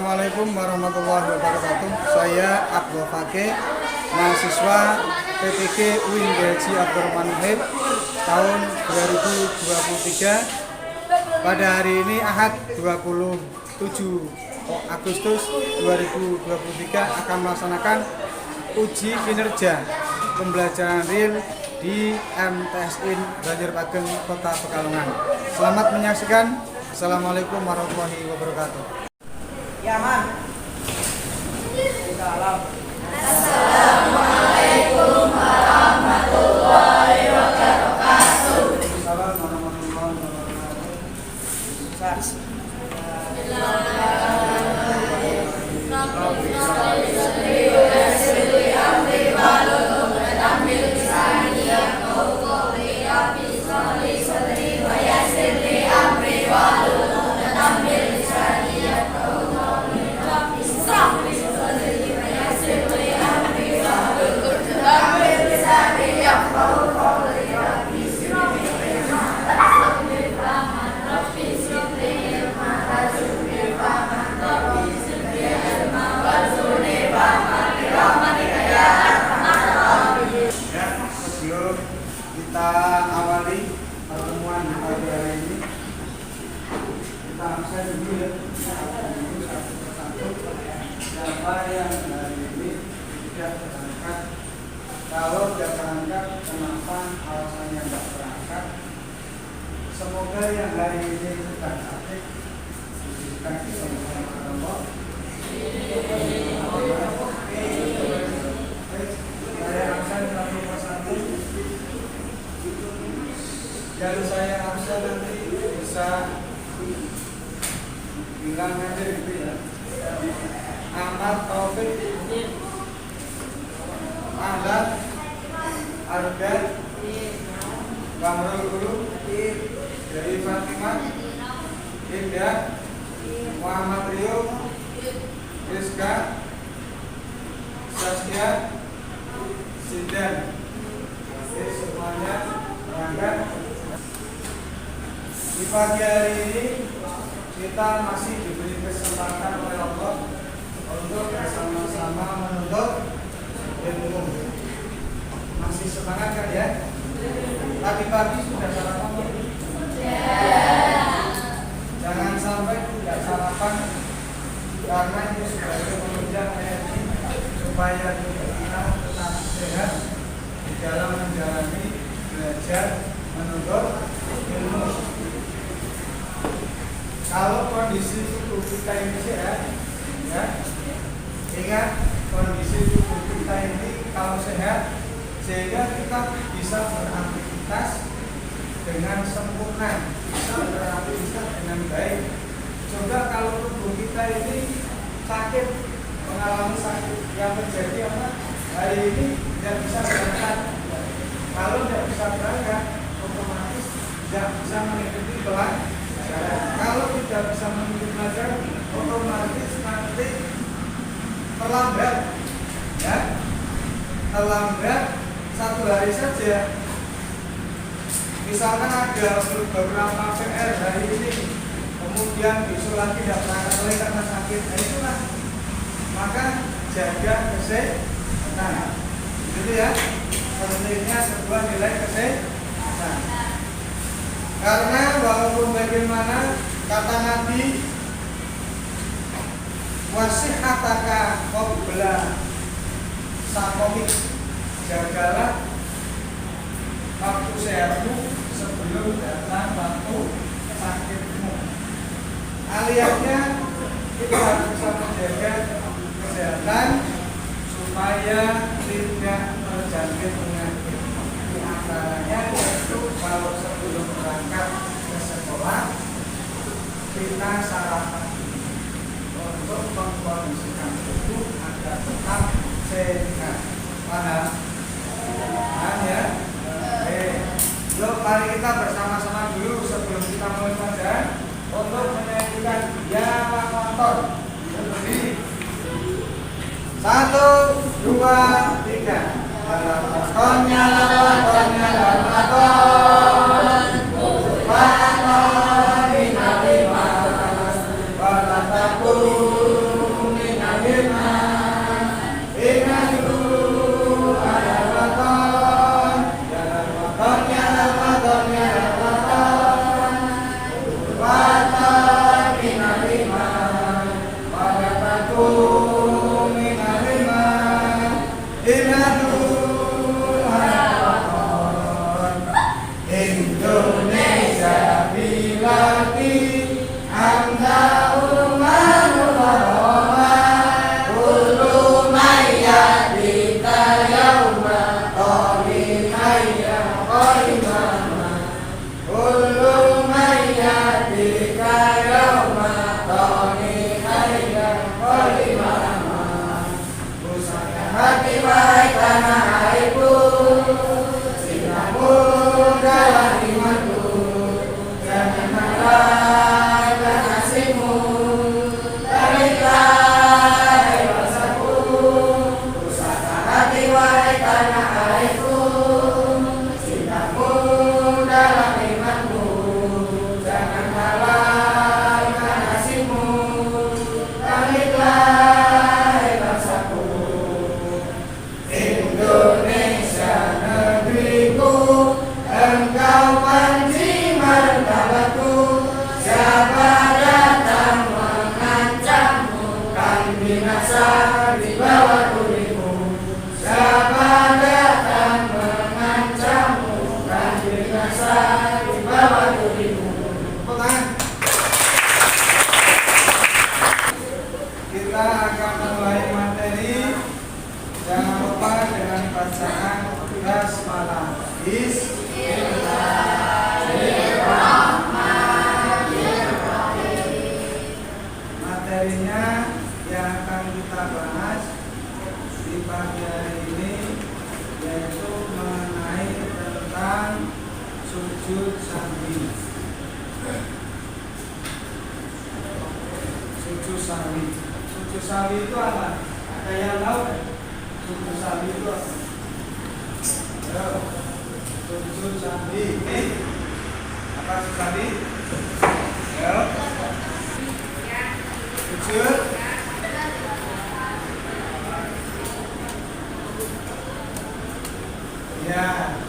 Assalamualaikum warahmatullahi wabarakatuh. Saya Abdul Fakih, mahasiswa PPG UIN Haji Abdurrahman Wahid tahun 2023. Pada hari ini Ahad 27 Agustus 2023 akan melaksanakan uji kinerja pembelajaran real di MTSIN Banjarpageng Kota Pekalongan. Selamat menyaksikan. Assalamualaikum warahmatullahi wabarakatuh. Yaman. Salam. Assalamualaikum warahmatullahi wabarakatuh. Assalamualaikum warahmatullahi kita awali pertemuan pagi hari ini. Kita absen dulu ya. Satu persatu. Siapa yang hari ini tidak berangkat? Kalau tidak berangkat, kenapa alasannya tidak berangkat? Semoga yang hari ini sedang sakit diberikan kesembuhan Allah. Saya absen satu persatu. Kalau saya absen nanti bisa bilang aja gitu ya. Ahmad Taufik, Ahmad Arga, Kamrul Guru, dari Fatimah, Indah, Muhammad Rio, Rizka, Saskia, Sidan. Oke, semuanya berangkat. Di pagi hari ini kita masih diberi kesempatan oleh Allah untuk bersama-sama menuntut ilmu. Masih semangat kan ya? Tadi pagi sudah sarapan belum? Jangan sampai tidak sarapan, karena itu sebagai penunjang energi supaya kita tetap sehat di dalam menjalani belajar menuntut ilmu. Kalau kondisi tubuh kita ini sehat, ya, ingat kondisi tubuh kita ini kalau sehat, sehingga kita bisa beraktivitas dengan sempurna, bisa beraktivitas dengan baik. Coba kalau tubuh kita ini sakit, mengalami sakit, yang terjadi apa? Hari ini tidak bisa berangkat. Kalau tidak bisa berangkat, otomatis tidak bisa mengikuti pelajaran. Kalau tidak bisa mengikuti pelajaran, otomatis nanti terlambat, ya, terlambat satu hari saja. Misalkan ada beberapa PR hari ini, kemudian besok lagi tidak berangkat lagi karena sakit, nah itulah. Maka jaga kesehatan, gitu ya. Pentingnya sebuah nilai kesehatan. Karena walaupun bagaimana kata Nabi, wasihataka qabla sakomik, jagalah waktu sehatmu sebelum datang waktu sakitmu. Aliasnya kita harus bisa menjaga kesehatan supaya tidak terjangkit penyakit. Di antaranya yaitu kalau sebelum berangkat ke sekolah kita sarapan untuk mengkondisikan tubuh agar tetap sehat. Paham? Paham ya? Oke. Yuk, mari kita bersama-sama dulu sebelum kita mulai pelajaran untuk menyanyikan ya motor. Berdiri. 1, 2, 3. Lakonnya Ramadan, Ramadan, Ramadan, basmalah. Materinya yang akan kita bahas di pagi hari ini yaitu mengenai tentang sujud sahwi. Sujud sahwi. Sujud sahwi itu apa? Ada yang tahu? Sujud sahwi itu apa? Sujud sahwi. Apa sujud sahwi? Sujud. Ya,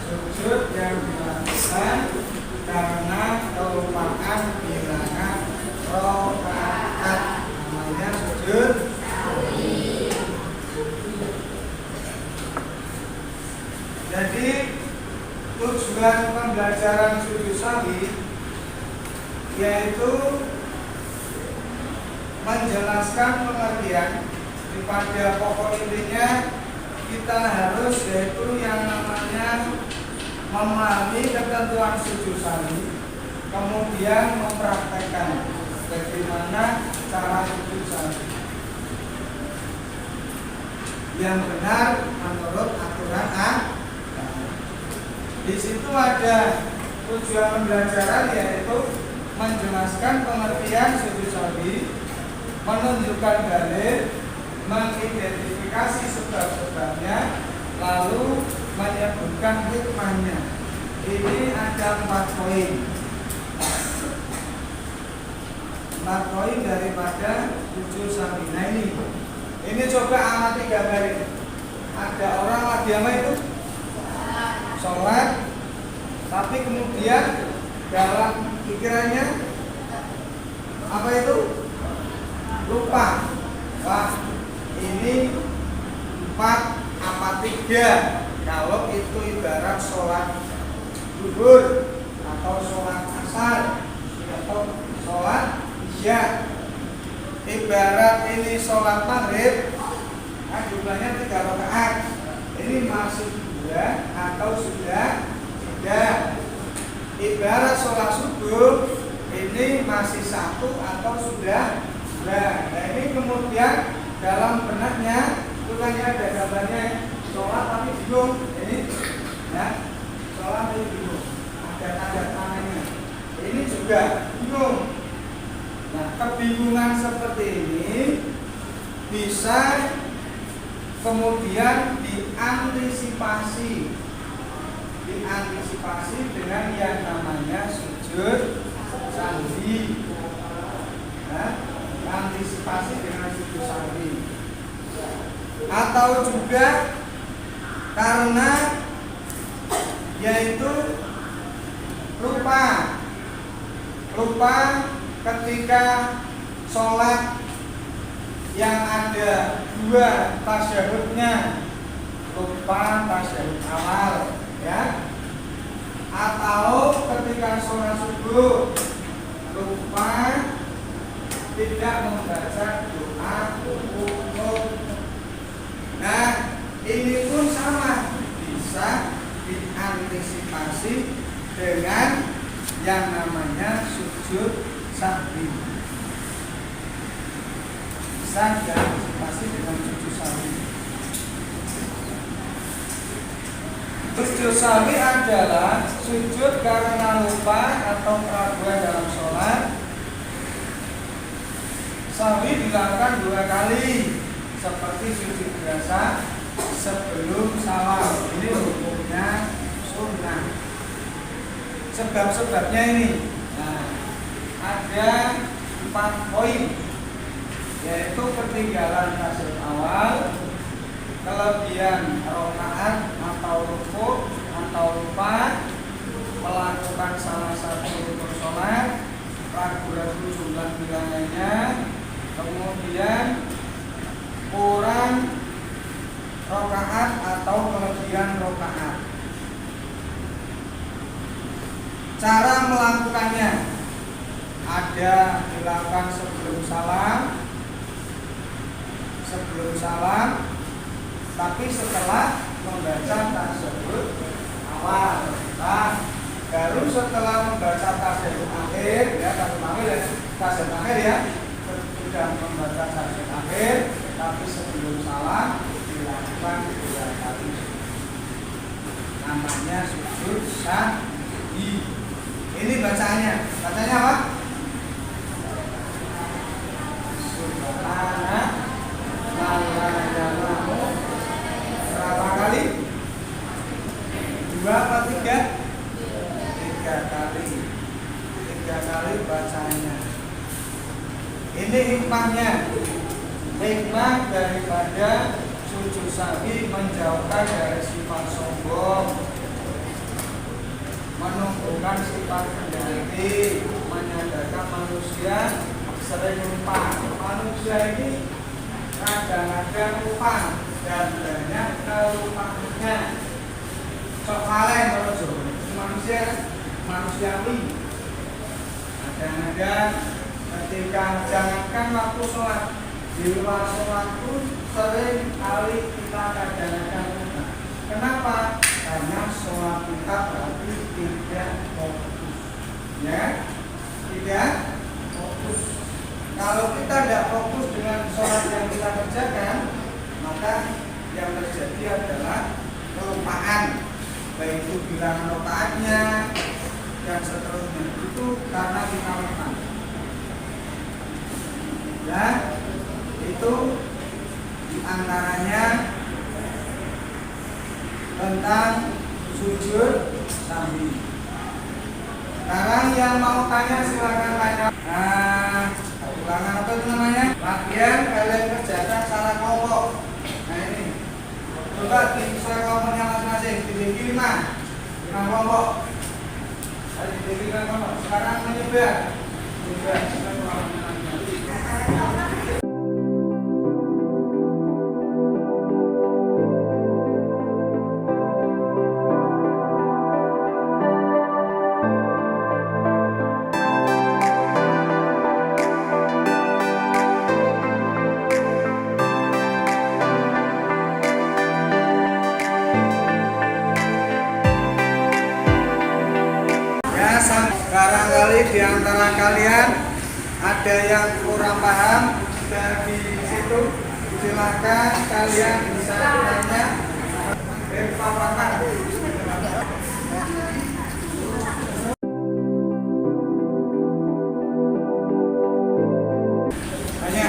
sujud yang dilakukan karena kelupaan bilangan rakaat, namanya sujud. Jadi tujuan pembelajaran sujud sahwi yaitu menjelaskan pengertian daripada pokok intinya kita harus yaitu yang namanya memahami ketentuan sujud sahwi, kemudian mempraktekkan bagaimana cara sujud sahwi yang benar menurut aturan agama. Di situ ada tujuan pembelajaran yaitu menjelaskan pengertian sujud sahwi, menunjukkan dalil, mengidentifikasi sebab-sebabnya, lalu menyebutkan hikmahnya. Ini ada 4 poin. 4 poin daripada sujud sahwi. Nah ini coba amati gambar ini. Ada orang lagi apa itu? Sholat, tapi kemudian dalam pikirannya apa itu? Lupa. Wah, ini 4 apa 3? Kalau itu ibarat sholat zuhur atau sholat asar atau sholat isya. Ibarat ini sholat maghrib, jumlahnya 3 rakaat. Ini masih 2 atau sudah 3. Ibarat sholat subuh, ini masih 1 atau sudah 2. Nah ini kemudian dalam benaknya bukannya ada gambarnya sholat tapi bingung. Ini ya, sholat tapi bingung. Ada tanda tangannya. Ini juga bingung. Nah kebingungan seperti ini bisa kemudian diantisipasi dengan yang namanya sujud sahwi. Nah, antisipasi dengan sujud sahwi. Atau juga karena yaitu lupa ketika sholat yang ada 2 tasyahudnya, lupa tasyahud awal ya, atau ketika sholat subuh lupa tidak membaca doa umum. Nah ini pun sama, bisa diantisipasi dengan yang namanya sujud sahwi. Bisa diantisipasi dengan sujud sahwi. Sujud sahwi adalah sujud karena lupa atau keraguan dalam sholat. Sahwi dilakukan 2 kali seperti sujud biasa sebelum salam. Ini hukumnya sunnah. Sebab-sebabnya ini, nah, ada 4 poin, yaitu ketinggalan tasyahud awal, kelebihan rakaat atau rukuk atau lupa, melakukan salah satu rukun sholat, ragu-ragu jumlah bilangannya, kemudian kurang rakaat atau kelebihan rakaat. Cara melakukannya ada dilakukan sebelum salam, tapi setelah membaca tasyahud sajak akhir ya. Sudah membaca sajak akhir, tapi sebelum salam dilakukan 2 kali. Namanya sujud sahwi. Ini bacanya. Bacanya apa? Subhanallah. Berapa kali? 2 apa 3? 3 kali. 3 kali bacanya. Ini hikmahnya. Hikmah daripada sujud sahwi menjauhkan dari sifat sombong, menumbuhkan sifat pendidik, menyadarkan manusia sering lupa. Manusia ini kadang-kadang lupa dan banyak kelupaannya. Soalnya menurut manusia manusiawi. Kadang-kadang ketika jangankan waktu sholat, di luar sholat pun sering kali kita kadang-kadang lupa. Kenapa? Karena sholat kita berarti tidak fokus, ya, tidak fokus. Kalau kita tidak fokus dengan sholat yang kita kerjakan, maka yang terjadi adalah kelupaan, baik itu bilangan rakaatnya dan seterusnya. Itu karena kita lupa. Dan itu diantaranya tentang sujud sahwi. Sekarang yang mau tanya silakan tanya. Ulangan apa itu namanya? Latihan kalian kerjakan secara kelompok. Nah ini, coba di secara kelompoknya masing-masing dibagi 5 kelompok. Ada dibagi 5 kelompok. Sekarang menyebar. Barangkali di antara kalian ada yang kurang paham dari situ, silakan kalian bisa bertanya. Tanya.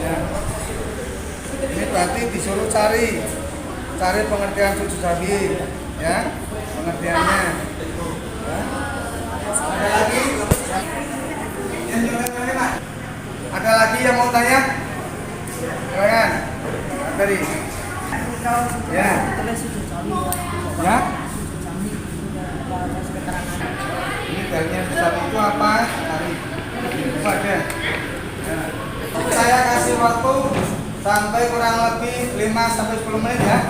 Ya. Ini berarti disuruh cari pengertian sujud sahwi, ya, pengertiannya. Ya. Ada lagi? Ada lagi yang mau tanya? Silakan. Tadi. Ya. Ya. Ini dalilnya besar itu apa? Tadi. Ada. Ya. Saya kasih waktu sampai kurang lebih 5 sampai 10 menit ya.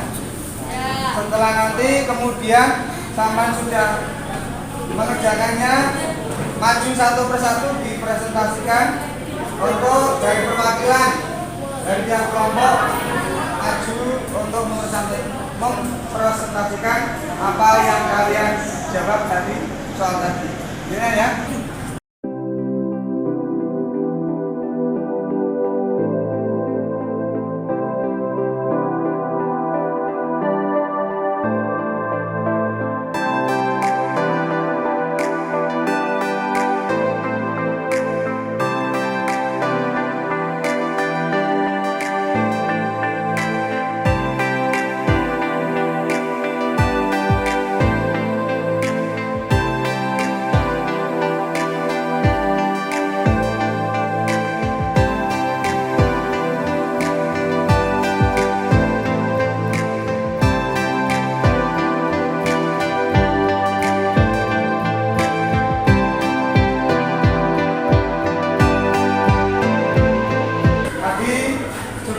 Setelah nanti kemudian sampai sudah mengerjakannya, maju satu persatu dipresentasikan untuk dari perwakilan dari tiap kelompok maju untuk mempresentasikan apa yang kalian jawab dari soal tadi. Ini ya.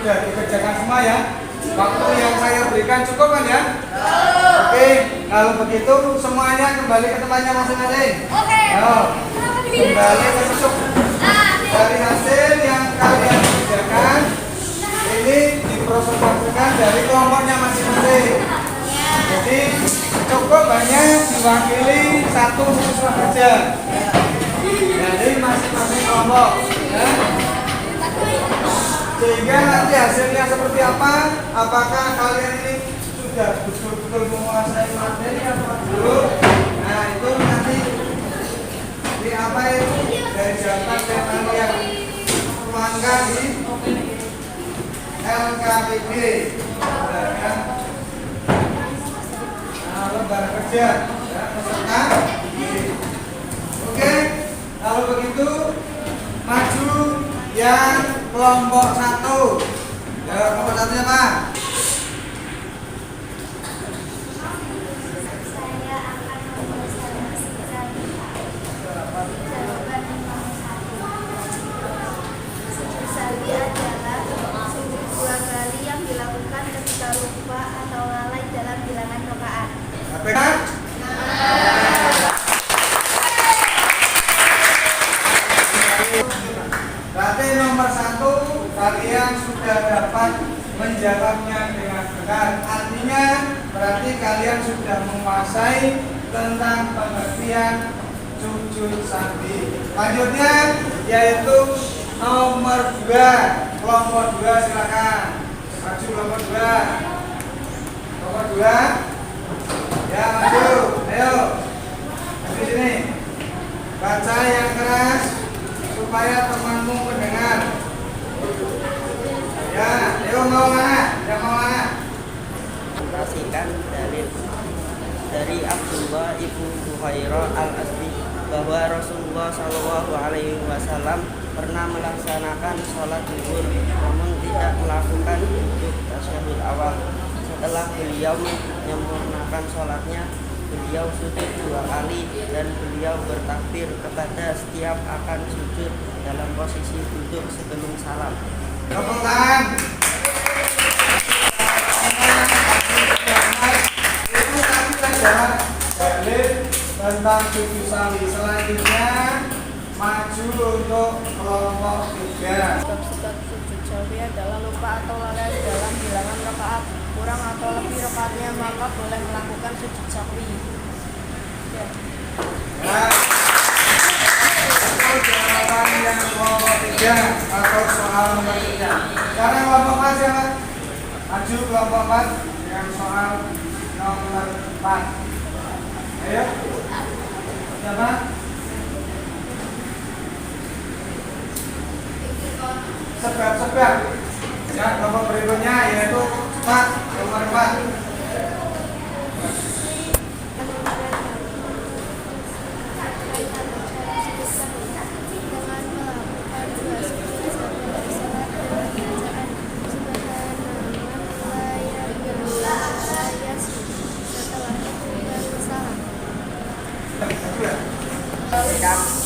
Sudah dikerjakan semua ya. Waktu yang saya berikan cukup kan ya? Oke, kalau begitu semuanya kembali ke tempatnya masing-masing. Oke. Kembali ke besok. Dari hasil yang kalian kerjakan ini dipresentasikan dari kelompoknya masing-masing. Jadi cukup hanya diwakili satu siswa saja. Jadi masing-masing kelompok ya. Sehingga nanti hasilnya seperti apa? Apakah kalian ini sudah betul-betul menguasai materi atau belum? Nah itu nanti diapain dari jawaban yang nanti yang tuangkan di LKPD ya. Nah, lembar kerja ya, peserta didik. Oke, kalau begitu maju yang kelompok 1. Ya, kelompok 1-nya Pak. Saya akan mempresentasikan jawaban nomor 1. Sujud salwi adalah sujud 2 kali yang dilakukan ketika lupa atau lalai dalam bilangan rakaat. Benar? Berarti nomor 1 kalian sudah dapat menjawabnya dengan benar. Artinya berarti kalian sudah menguasai tentang pengertian sujud salwi. Lanjutnya yaitu nomor 2. Kelompok 2 silakan. Maju kelompok 2. Kelompok 2. Ya maju. Ayo. Di sini. Baca yang keras supaya temanmu mendengar. Ya, ayo mau mana? Yang mau mana? Kasihkan dari Abdullah ibnu Zuhairah al-Asdi bahwa Rasulullah Shallallahu Alaihi Wasallam pernah melaksanakan sholat zuhur namun tidak melakukan sujud tasyahud awal. Setelah beliau menyempurnakan sholatnya, beliau sujud 2 kali dan beliau bertakbir kepada setiap akan sujud dalam posisi duduk sebelum salam. Tepuk tangan. Itu tadi pelajaran dalil tentang sujud salwi. Selanjutnya maju untuk kelompok 3. Sebab sujud salwi adalah lupa atau lalai dalam bilangan rakaat kurang atau lebih rakaatnya, maka boleh melakukan sujud salwi. Ya. Nah, itu jawaban yang kelompok 3 atau soal nomor 3. Sekarang kelompok 4 siapa? Maju kelompok 4 yang soal nomor 4. Ayo. Siapa? Sebab. Ya, kelompok berikutnya yaitu Pak nomor 4.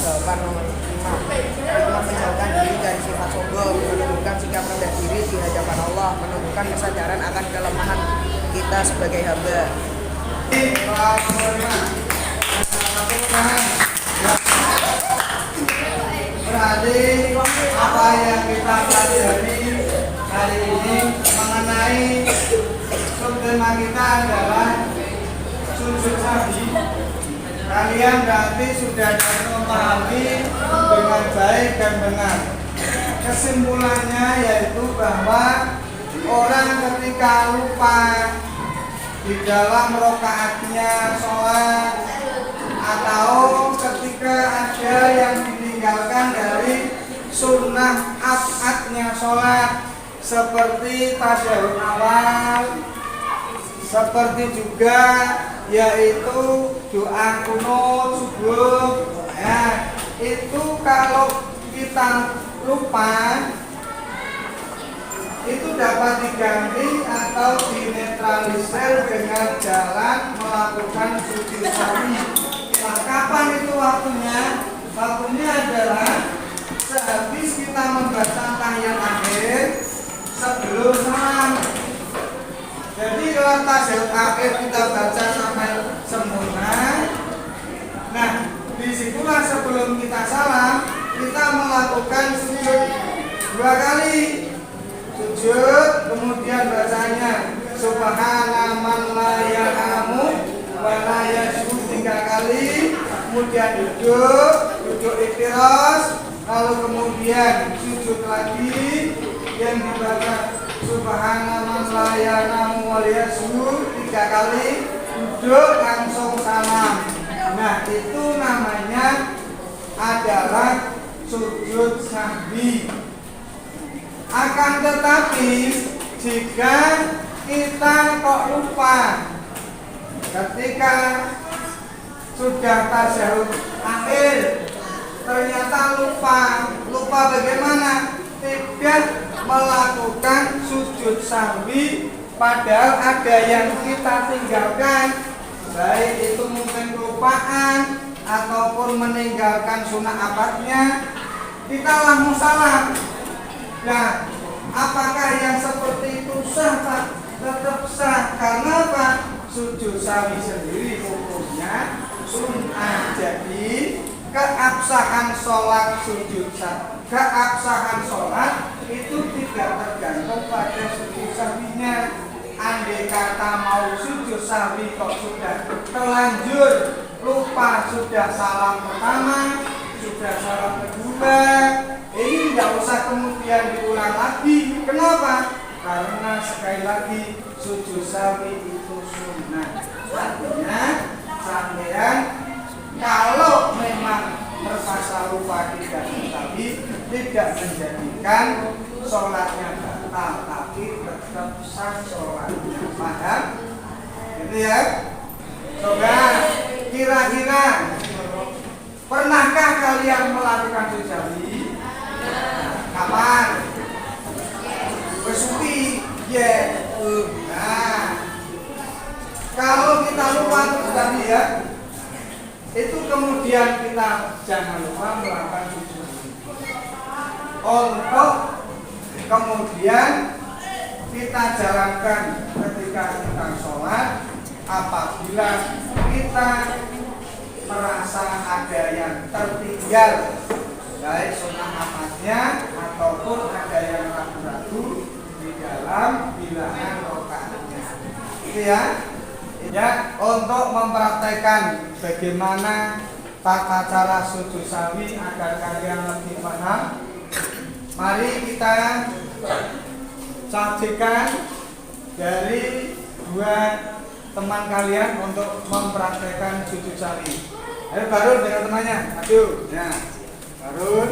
Jawaban nomor 5 adalah menjauhkan diri dari sifat sombong, menunjukkan sikap rendah diri di hadapan Allah, menunjukkan kesadaran akan kelemahan kita sebagai hamba. Berarti apa yang kita pelajari hari ini mengenai subtema kita adalah sujud salwi. Kalian berarti sudah memahami dengan baik dan benar. Kesimpulannya yaitu bahwa orang ketika lupa di dalam rakaatnya sholat atau ketika ada yang ditinggalkan dari sunnah abadnya sholat seperti tasyahud awal, seperti juga yaitu doa kunut subuh. Ya, itu kalau kita lupa itu dapat diganti atau dinetralisir dengan jalan melakukan sujud salwi. Nah, kapan itu waktunya? Waktunya adalah sehabis kita membaca tahiyat akhir sebelum salam. Jadi kalau tasyahud akhir kita baca sampai sempurna, nah disitulah sebelum kita salam kita melakukan sujud 2 kali. Sujud kemudian bacanya subhana man la ya'lamu wa la yasjud 3 kali, kemudian duduk duduk iftiras, lalu kemudian sujud lagi yang dibaca subhanaman layanamu waliyasud 3 kali, duduk langsung salam. Nah itu namanya adalah sujud sahwi. Akan tetapi jika kita kok lupa ketika sudah tasyahud akhir ternyata lupa bagaimana tidak melakukan sujud sahwi, padahal ada yang kita tinggalkan, baik itu mungkin kelupaan ataupun meninggalkan sunnah abadnya, kita langsung salam. Nah, apakah yang seperti itu sah, Pak? Tetap sah. Karena apa? Sujud sahwi sendiri hukumnya sunnah. Jadi keabsahan sholat keabsahan sholat itu tidak tergantung pada sujud sahwinya. Andai kata mau sujud sahwi kok sudah terlanjur lupa, sudah salam pertama, sudah salam kedua, ini nggak usah kemudian diulang lagi. Kenapa? Karena sekali lagi sujud sahwi itu sunnah. Artinya sampean kalau memang terpaksa lupa tidak tetapi tidak menjadikan sholatnya batal, tapi tetap sah sholatnya. Paham? Gitu ya? Coba kira-kira pernahkah kalian melakukan sujud sahwi? Kapan? Bersuci? Ya. Nah, kalau kita lupa sujud sahwi ya, itu kemudian kita jangan lupa melakukan sujud untuk kemudian kita jalankan ketika kita sholat. Apabila kita merasa ada yang tertinggal, baik sunnah amatnya ataupun ada yang ragu-ragu di dalam bilangan rokaatnya, gitu ya. Ya, untuk mempraktekkan bagaimana tata cara sujud sahwi agar kalian lebih paham, mari kita saksikan dari 2 teman kalian untuk mempraktekkan sujud sahwi. Ayo Barun dengan temannya, maju. Ya, Barun,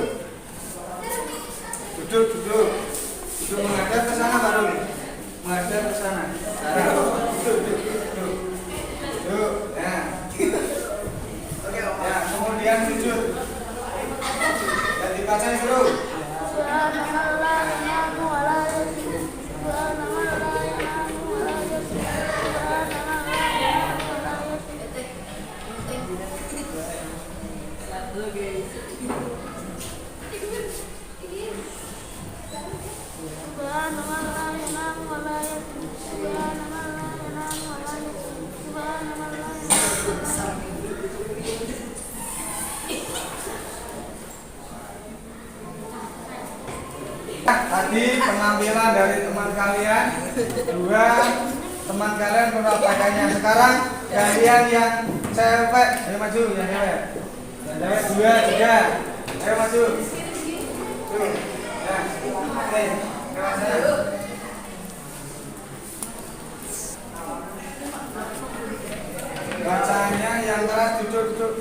duduk menghadap ke sana. Barun, menghadap ke sana. Duduk. Ya. Ya, kemudian sujud. Dan dibaca dulu. Tadi penampilan dari teman kalian, 2 teman kalian mempraktekannya. Sekarang kalian yang cewek, ayo maju yang cewek. Yang cewek 2, 3, ayo maju. Tuh, ya, oke, lewat sana. Bacanya yang keras, duduk.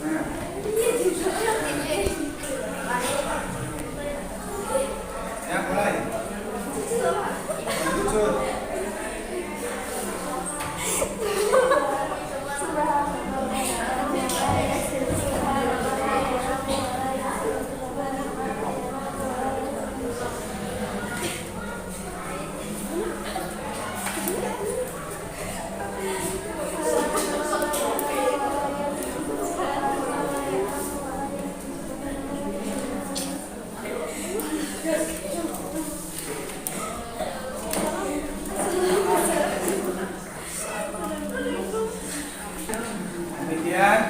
Nah. Ya, mulai. Sujud. Demikian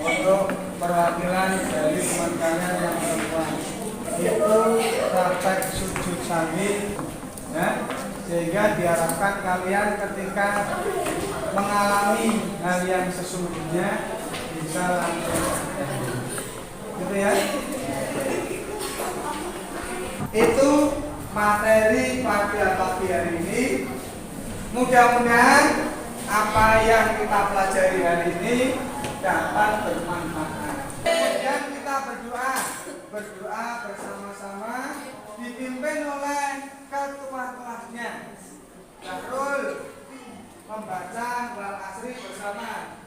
untuk perwakilan dari teman kalian yang perempuan itu praktek sujud sahwi, ya, sehingga diharapkan kalian ketika mengalami hal yang sesungguhnya bisa langsung Oke ya. Itu materi pada pagi hari ini. Mudah-mudahan apa yang kita pelajari hari ini dapat bermanfaat. Kemudian kita berdoa bersama-sama dipimpin oleh ketua kelasnya. Darul membaca wal asri bersama.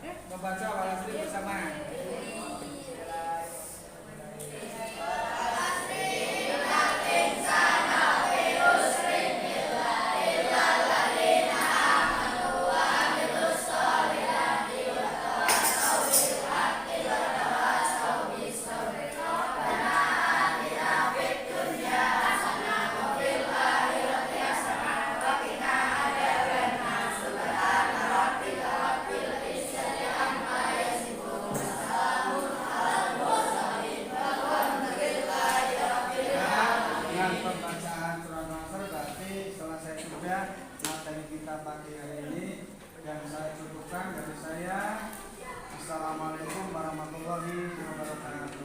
Dengan pembacaan surah Nasr berarti selesai sudah materi kita pagi hari ini. Dan saya cukupkan dari saya. Assalamualaikum warahmatullahi wabarakatuh.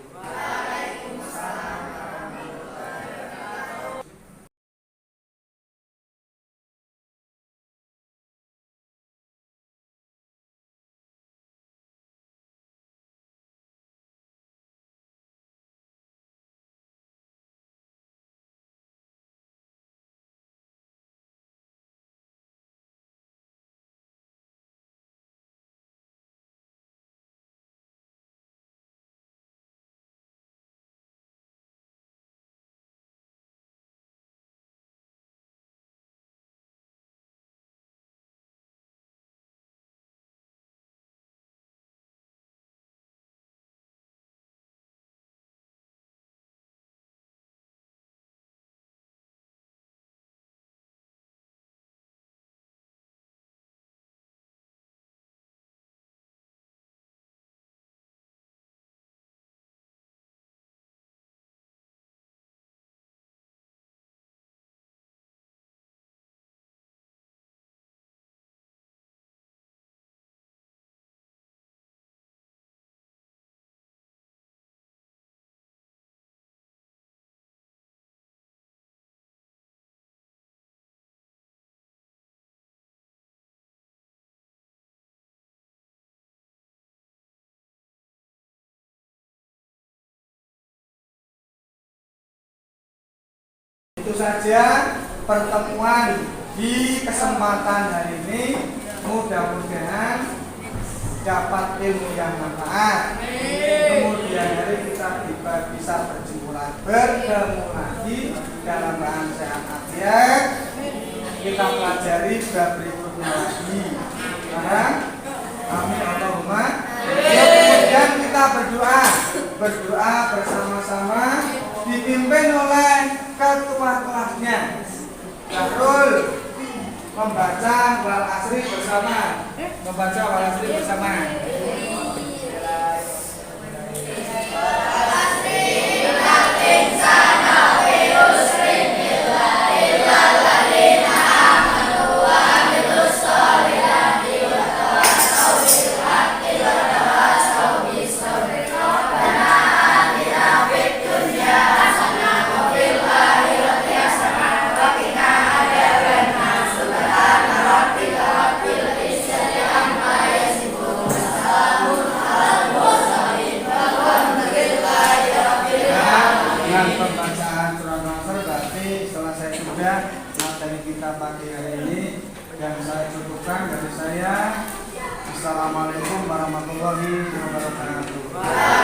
Itu saja pertemuan di kesempatan hari ini. Mudah-mudahan dapat ilmu yang manfaat. Kemudian hari kita bisa bertemu lagi dalam bahan sehat afiat. Kita pelajari bab berikutnya lagi. Amin Allahumma. Kemudian kita berdoa bersama-sama dipimpin oleh ketua kelasnya. Darul membaca wal asri bersama. Dengan pembacaan surah Nasr berarti selesai sudah materi kita pagi hari ini. Dan saya cukupkan dari saya. Assalamualaikum warahmatullahi wabarakatuh.